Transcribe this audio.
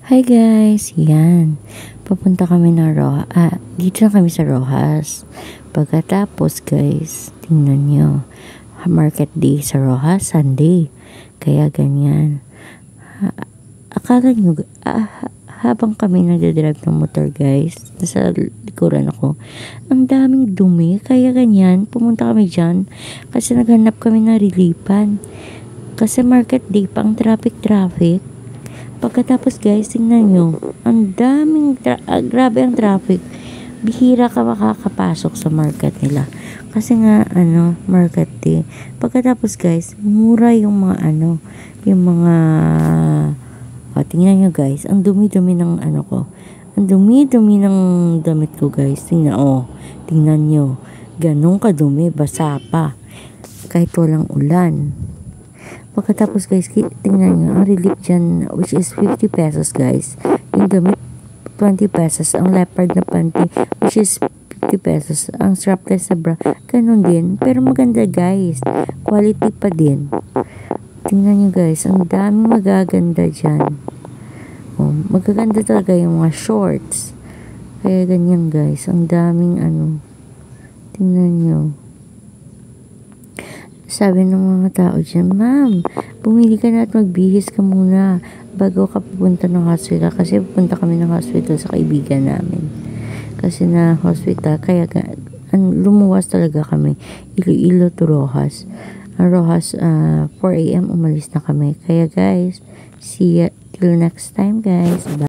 Hi guys, yan. Papunta kami ng dito na kami sa Rojas. Pagkatapos guys, tingnan nyo. Market day sa Rojas, Sunday. Kaya ganyan. Akala nyo, habang kami nagdadrive ng motor guys, nasa likuran ako, ang daming dumi. Kaya ganyan, pumunta kami dyan. Kasi naghanap kami ng relipan. Kasi market day pa ang traffic. Pagkatapos guys, tingnan nyo, ang daming, grabe ang traffic. Bihira ka makakapasok sa market nila. Kasi nga, market day. Pagkatapos guys, mura yung mga yung mga, tingnan nyo guys, ang dumi-dumi ng ko. Ang dumi-dumi ng damit ko guys. Tingnan nyo. Ganun kadumi, basa pa. Kahit walang ulan. Pagkatapos guys, tingnan nyo, ang relief dyan, which is 50 pesos guys. Yung damit, 20 pesos. Ang leopard na panty, which is 50 pesos. Ang strapless sa bra, ganun din. Pero maganda guys. Quality pa din. Tingnan nyo guys, ang daming magaganda dyan. Magaganda talaga yung mga shorts. Kaya ganyan guys, ang daming tingnan nyo. Sabi ng mga tao dyan, ma'am, bumili ka na at magbihis ka muna bago ka pupunta ng hospital. Kasi pupunta kami ng hospital sa kaibigan namin. Kasi na hospital, kaya lumuwas talaga kami. Iloilo to Rojas. Rojas, 4 AM umalis na kami. Kaya guys, see ya till next time guys. Bye.